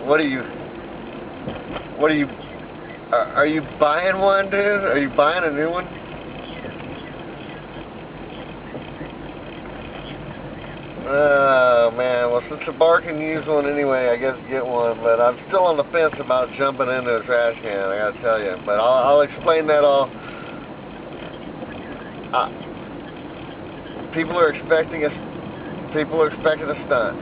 What are you? Are you buying one, dude? Are you buying a new one? Oh man, well since the bar can use one anyway, I guess get one. But I'm still on the fence about jumping into a trash can. I gotta tell you. But I'll explain that all. People are expecting a stunt.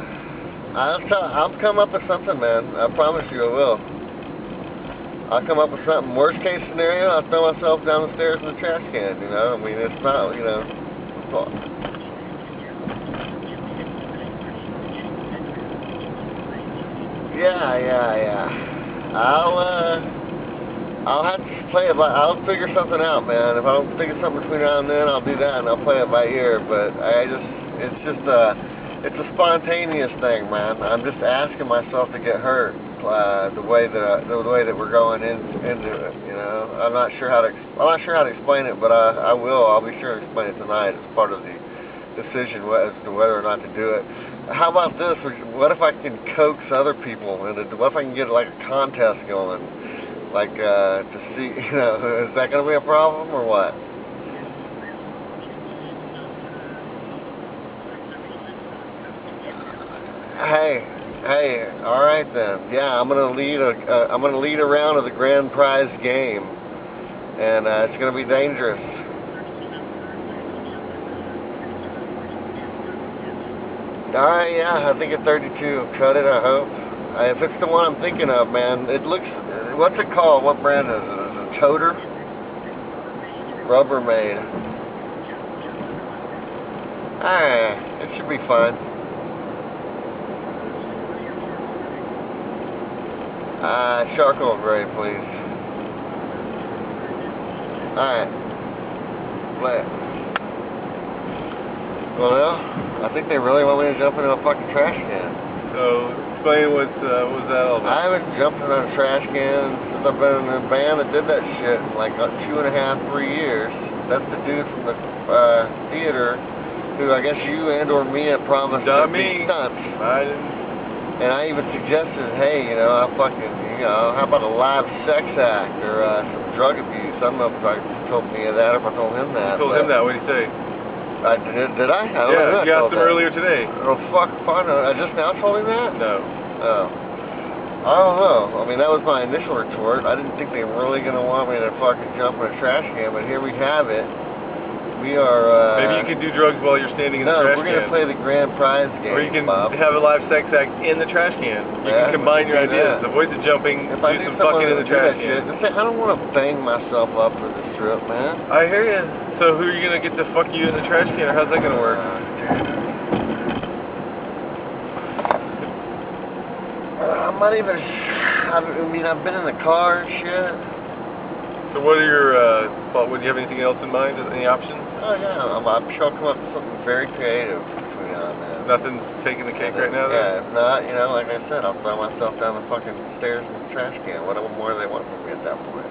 I'll come up with something, man. I promise you I will. I'll come up with something. Worst case scenario, I'll throw myself down the stairs in the trash can, you know? I mean, it's not, you know. Yeah. I'll have to play it by, I'll figure something out, man. If I don't think of something between now and then, I'll do that and I'll play it by ear. But it's a spontaneous thing, man. I'm just asking myself to get hurt. The way that we're going into it, you know. I'm not sure how to explain it, but I will. I'll be sure to explain it tonight as part of the decision as to whether or not to do it. How about this? What if I can coax other people into? What if I can get like a contest going, like to see, you know, is that going to be a problem or what? Hey, all right then. Yeah, I'm gonna lead a round of the grand prize game, and it's gonna be dangerous. All right, yeah, I think at 32, cut it. I hope. If it's the one I'm thinking of, man, it looks. What's it called? What brand is it? Is it Toter? Rubbermaid. All right, it should be fine. Charcoal gray, please. Alright. Play it. Well, I think they really want me to jump into a fucking trash can. So, explain what was that all about? I haven't jumped into a trash can since I've been in a band that did that shit in like 2.5, 3 years. That's the dude from the theater who I guess you and or me had promised to be stunts. I didn't. And I even suggested, hey, you know, how about a live sex act or some drug abuse? I don't know if I told me that or if I told him that. You told him that, what did he say? Did I? I don't know. You asked him earlier today. Oh, fuck, fine. I just now told him that? No. Oh. I don't know. I mean, that was my initial retort. I didn't think they were really going to want me to fucking jump in a trash can, but here we have it. We are, maybe you can do drugs while you're standing in the trash can. No, we're going to play the grand prize game, or you can Bob. have a live sex act in the trash can. You can combine your ideas. Avoid the jumping, do some fucking in the trash can. I don't want to bang myself up for this trip, man. I hear you. So who are you going to get to fuck you in the trash can, or how's that going to work? I'm not even, I mean, I've been in the car and shit. So what are your thoughts? Would you have anything else in mind? Any options? Oh yeah, I'm sure I'll come up with something very creative between now and then. Nothing's taking the cake right now? Yeah, if not, you know, like I said, I'll throw myself down the fucking stairs in the trash can. What more do they want from me at that point?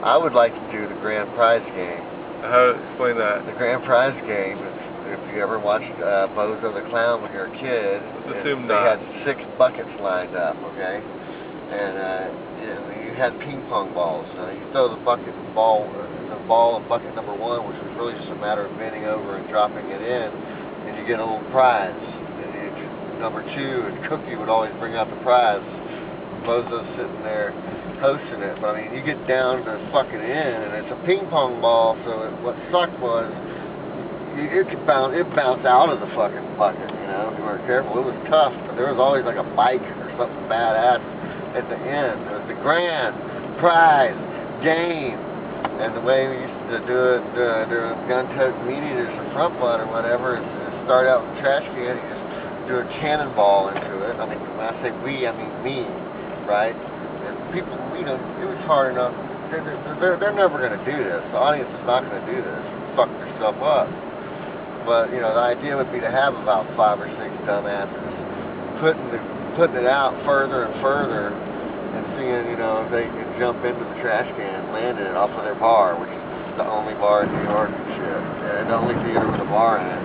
I would like to do the grand prize game. How? Explain that. The grand prize game is, if you ever watched Bozo the Clown when you were a kid, Let's assume they had 6 buckets lined up, okay? And you had ping pong balls. You throw the ball in bucket number 1, which was really just a matter of bending over and dropping it in, and you get a little prize. And number 2, and Cookie would always bring out the prize. Bozo's sitting there hosting it, but I mean, you get down to fucking in, and it's a ping pong ball. So what sucked was it bounced out of the fucking bucket. You know, if you weren't careful, it was tough. But there was always like a bike or something badass at the end. It was the grand prize game. And the way we used to do it during gun-toting meat eaters or front butt or whatever is start out with a trash can, you just do a cannonball into it. I mean, when I say we, I mean me, right? And people, you know, it was hard enough. They're never going to do this. The audience is not going to do this. Fuck yourself up. But, you know, the idea would be to have about 5 or 6 dumbasses putting it out further and further and seeing, you know, if they can jump into the trash can, landing it off of their bar, which is the only bar in New York and shit. And the only theater with a bar in it.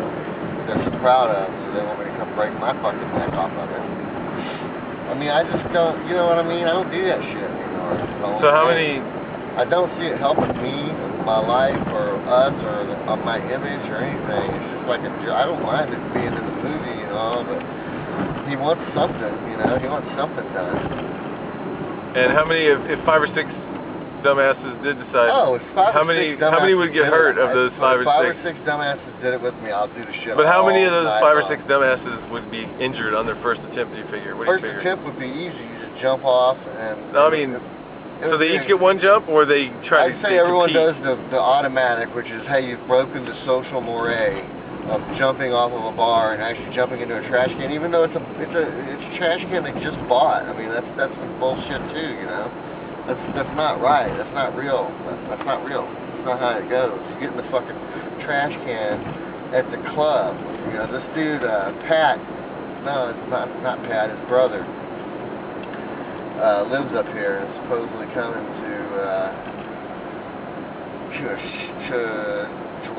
They're so proud of, so they want me to come break my fucking neck off of it. I mean, I just don't, you know what I mean? I don't do that shit anymore. So how many... I don't see it helping me, my life, or us, or my image, or anything. It's just like I don't mind it being in the movie and all, but he wants something, you know? He wants something done. And how many, if 5 or 6 dumbasses did decide... Oh, it's 5 how or 6 many, how many would get hurt of those 5 or 6? 5 or 6 dumbasses did it with me, I'll do the shit. But how many of those 5 or 6 long. dumbasses would be injured on their first attempt, do you figure? What do you figure? First attempt would be easy. You just jump off and... No, I mean... So they each get one jump, or they try to compete? I'd say everyone does the automatic, which is, hey, you've broken the social mores of jumping off of a bar and actually jumping into a trash can, even though it's a trash can they just bought. I mean, that's some bullshit too, you know. That's not right. That's not real. That's not real. That's not how it goes. You get in the fucking trash can at the club. You know, this dude, Pat. No, it's not Pat. His brother. Lives up here and is supposedly coming to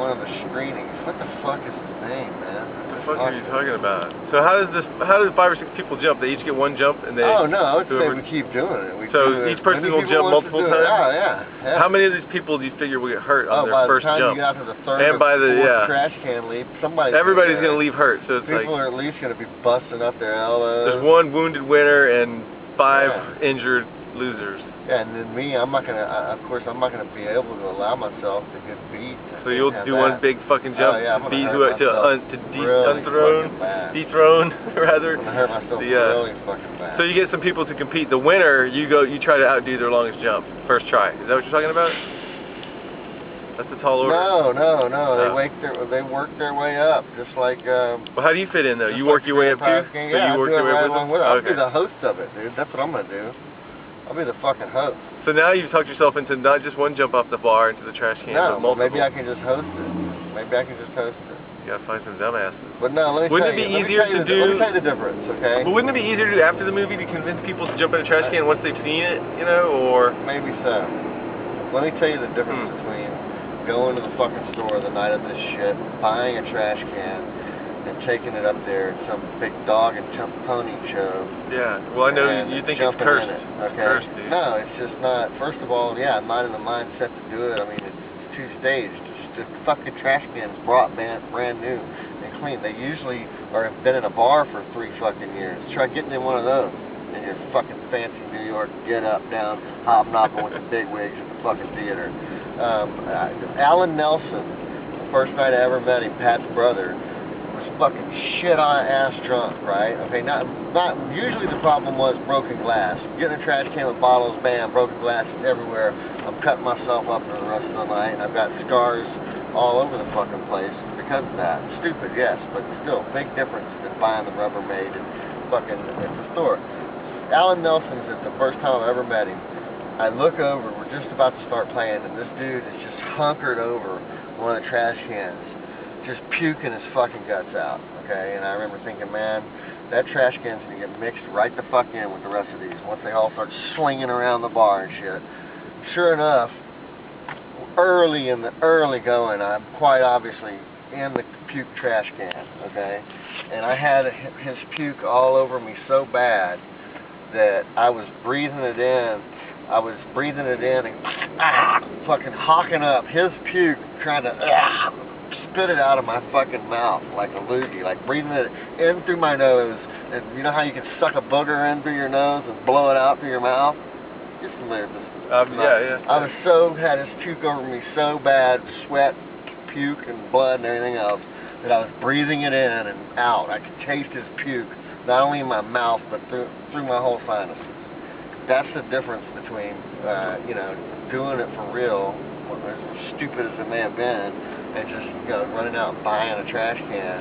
one of the screenings. What the fuck is his name, man? What the fuck are you talking about? So how does 5 or 6 people jump? They each get one jump and they... Oh no, I would say we keep doing it. So each person will jump multiple times? Oh yeah. How many of these people do you figure will get hurt on their first jump? By the time you get out to the third and by the trash can leap, everybody's going to leave hurt. So it's people are at least going to be busting up their elbows. There's one wounded winner and 5 injured losers. Yeah, and then me, I'm not gonna. Of course, I'm not gonna be able to allow myself to get beat. So you'll do one big fucking jump to dethrone rather. I'm gonna hurt myself really fucking bad. So you get some people to compete. The winner, you try to outdo their longest jump, first try. Is that what you're talking about? That's a tall order. No. They work their way up, just like. Well, how do you fit in though? You work your way up too. So you work your way up with them. I'll Okay. be the host of it, dude. That's what I'm gonna do. I'll be the fucking host. So now you've talked yourself into not just one jump off the bar into the trash can, but multiple. Maybe I can just host it. You gotta find some dumbasses. But no, let me Let me tell you the difference, okay? But wouldn't it be easier to do after the movie to convince people to jump in a trash can once they've seen it, you know, or... Maybe so. Let me tell you the difference between going to the fucking store the night of this shit, buying a trash can, and taking it up there at some big dog and pony show. Yeah, well I know you think it's cursed. Okay? Cursed, dude. No, it's just not. First of all, yeah, I'm not in the mindset to do it. I mean, it's 2 staged. The fucking trash cans brought brand new and clean. They usually have been in a bar for 3 fucking years. Try getting in one of those in your fucking fancy New York get up, down, hobnobbing with the big wigs at the fucking theater. Alan Nelson, the first night I ever met him, Pat's brother, was fucking shit on ass drunk, right? Okay, not usually the problem was broken glass. Getting a trash can with bottles, bam, broken glass everywhere. I'm cutting myself up for the rest of the night, and I've got scars all over the fucking place because of that. Stupid, yes, but still, big difference than buying the Rubbermaid and fucking at the store. Alan Nelson's at the first time I ever met him. I look over, we're just about to start playing, and this dude is just hunkered over one of the trash cans, just puking his fucking guts out, okay? And I remember thinking, man, that trash can's gonna get mixed right the fuck in with the rest of these once they all start slinging around the bar and shit. Sure enough, early going, I'm quite obviously in the puke trash can, okay? And I had his puke all over me so bad that I was breathing it in. And fucking hawking up his puke, trying to spit it out of my fucking mouth like a loogie, like breathing it in through my nose. And you know how you can suck a booger in through your nose and blow it out through your mouth? You're familiar with this. Yeah. Had his puke over me so bad, sweat, puke, and blood and everything else, that I was breathing it in and out. I could taste his puke, not only in my mouth, but through my whole sinuses. That's the difference between, doing it for real, as stupid as it may have been, and just, running out and buying a trash can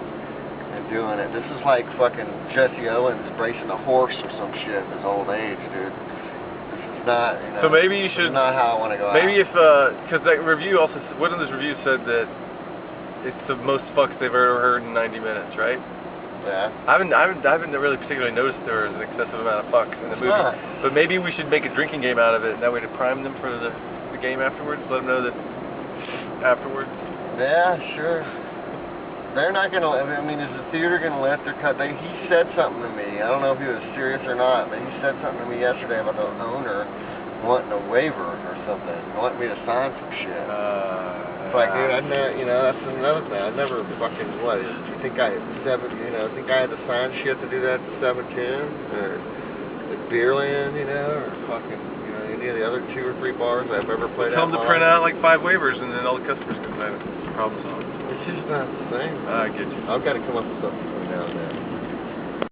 and doing it. This is like fucking Jesse Owens bracing a horse or some shit in his old age, dude. This is not, So maybe you should... This is not how I want to go maybe out. Because that review also, one of those reviews said that it's the most fucks they've ever heard in 90 minutes, right? Yeah. I haven't really particularly noticed there was an excessive amount of fucks in the movie. But maybe we should make a drinking game out of it, and that way to prime them for the game afterwards. Let them know that afterwards. Yeah, sure. They're not going to, I mean, is the theater going to let their cut? He said something to me. I don't know if he was serious or not, but he said something to me yesterday about the owner wanting a waiver or something. Wanting me to sign some shit. It's like, dude, I never, you know, that's another thing. I never fucking, what, you think I had to sign shit to do that at 710? Or at Beerland, you know, or fucking, you know, any of the other 2 or 3 bars I've ever played at. Tell them to print out like 5 waivers and then all the customers can sign it. Problem solved. It's just not the same. I get you. I've got to come up with something between now and then.